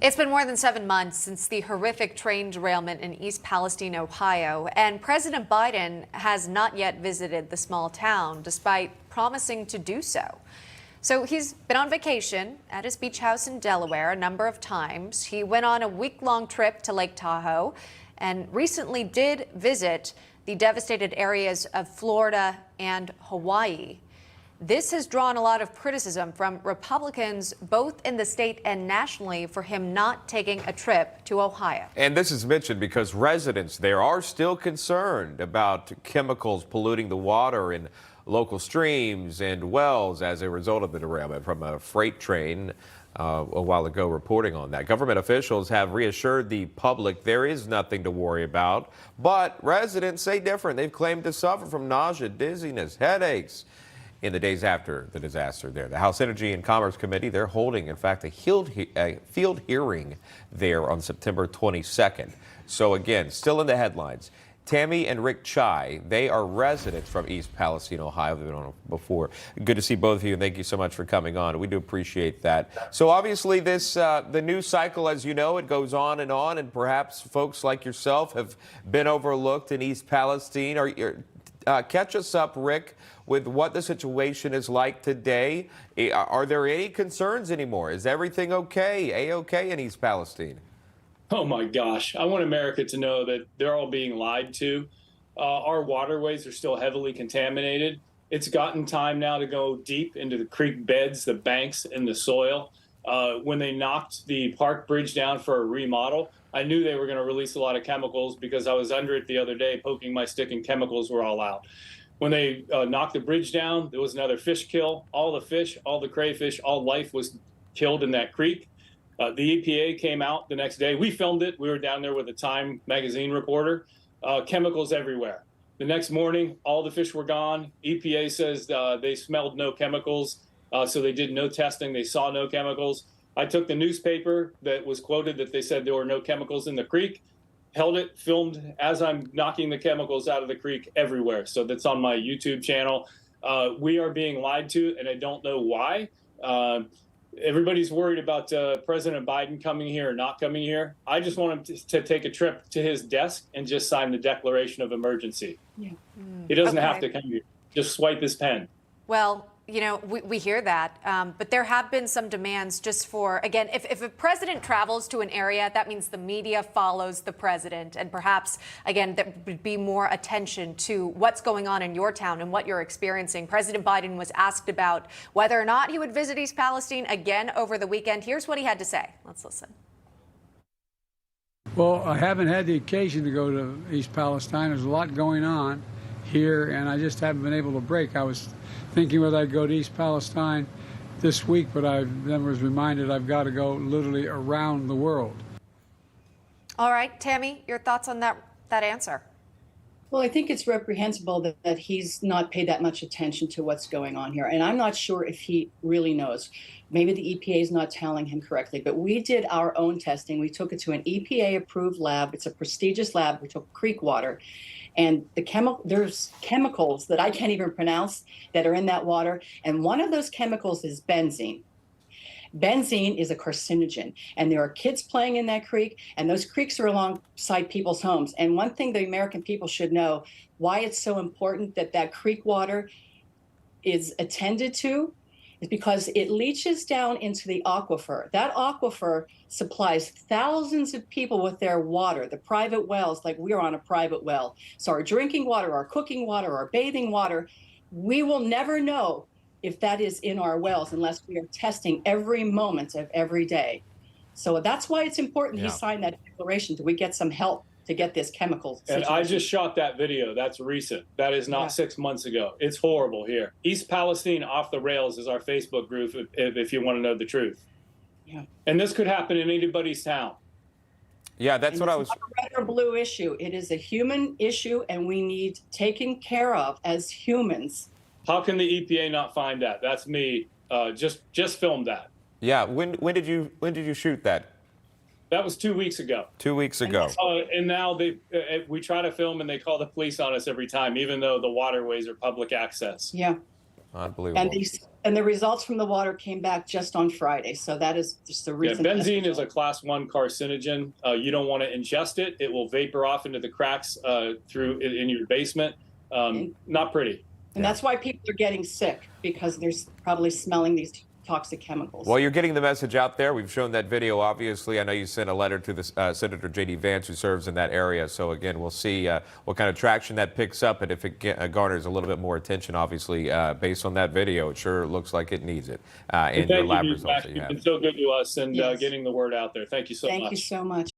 It's been more than 7 months since the horrific train derailment in East Palestine, Ohio, and President Biden has not yet visited the small town, despite promising to do so. So he's been on vacation at his beach house in Delaware a number of times. He went on a week-long trip to Lake Tahoe and recently did visit the devastated areas of Florida and Hawaii. This has drawn a lot of criticism from Republicans, both in the state and nationally, for him not taking a trip to Ohio. And this is mentioned because residents there are still concerned about chemicals polluting the water in local streams and wells as a result of the derailment from a freight train a while ago, reporting on that. Government officials have reassured the public there is nothing to worry about, but residents say different. They've claimed to suffer from nausea, dizziness, headaches in the days after the disaster there. The House Energy and Commerce Committee, they're holding, in fact, a field hearing there on September 22nd. So again, still in the headlines. Tammy and Rick Tsai, they are residents from East Palestine, Ohio. They've been on before. Good to see both of you, and thank you so much for coming on. We do appreciate that. So obviously this, the news cycle, as you know, it goes on, and perhaps folks like yourself have been overlooked in East Palestine. Catch us up, Rick, with what the situation is like today. Are there any concerns anymore? Is everything okay, A-okay in East Palestine? Oh my gosh, I want America to know that they're all being lied to. Our waterways are still heavily contaminated. It's gotten time now to go deep into the creek beds, the banks, and the soil. When they knocked the park bridge down for a remodel, I knew they were going to release a lot of chemicals because I was under it the other day, poking my stick, and chemicals were all out. When they knocked the bridge down, there was another fish kill. All the fish, all the crayfish, all life was killed in that creek. The EPA came out the next day. We filmed it. We were down there with a Time magazine reporter. Chemicals everywhere. The next morning, all the fish were gone. EPA says they smelled no chemicals, so they did no testing. They saw no chemicals. I took the newspaper that was quoted that they said there were no chemicals in the creek, held it, filmed as I'm knocking the chemicals out of the creek everywhere. So that's on my YouTube channel. We are being lied to, and I don't know why. Everybody's worried about President Biden coming here or not coming here. I just want him to take a trip to his desk and just sign the declaration of emergency. Yeah. He doesn't have to come here. Just swipe his pen. Well, you know, we hear that, but there have been some demands just for, again, if a president travels to an area, that means the media follows the president. And perhaps, again, there would be more attention to what's going on in your town and what you're experiencing. President Biden was asked about whether or not he would visit East Palestine again over the weekend. Here's what he had to say. Let's listen. Well, I haven't had the occasion to go to East Palestine. There's a lot going on here, and I just haven't been able to break. I was thinking whether I'd go to East Palestine this week, but I then was reminded I've got to go literally around the world. All right, Tammy, your thoughts on that answer? Well, I think it's reprehensible that he's not paid that much attention to what's going on here. And I'm not sure if he really knows. Maybe the EPA is not telling him correctly, but we did our own testing. We took it to an EPA-approved lab. It's a prestigious lab. We took creek water. And there's chemicals that I can't even pronounce that are in that water. And one of those chemicals is benzene. Benzene is a carcinogen, and there are kids playing in that creek, and those creeks are alongside people's homes. And one thing the American people should know, why it's so important that that creek water is attended to, is because it leaches down into the aquifer. That aquifer supplies thousands of people with their water, the private wells, like we're on a private well. So our drinking water, our cooking water, our bathing water, we will never know if that is in our wells unless we are testing every moment of every day. So that's why it's important he signed that declaration. Do we get some help to get this chemical situation? And I just shot that video. That's recent. That is not 6 months ago. It's horrible here. East Palestine Off the Rails is our Facebook group if you want to know the truth. Yeah. And this could happen in anybody's town. Yeah, that's what I was. It's not a red or blue issue. It is a human issue, and we need taken care of as humans. How can the EPA not find that? That's me. Just filmed that. Yeah. When did you shoot that? That was 2 weeks ago. 2 weeks ago. And now we try to film and they call the police on us every time, even though the waterways are public access. Yeah. Unbelievable. And the results from the water came back just on Friday. So that is just the reason. Yeah, benzene is a class 1 carcinogen. You don't want to ingest it. It will vapor off into the cracks in your basement. Not pretty. And that's why people are getting sick, because they're probably smelling these toxic chemicals. Well, you're getting the message out there. We've shown that video, obviously. I know you sent a letter to the Senator J.D. Vance, who serves in that area. So, again, we'll see what kind of traction that picks up and if it garners a little bit more attention, obviously, based on that video. It sure looks like it needs it in your lab results. You've been so good to us and getting the word out there. Thank you so much. Thank you so much.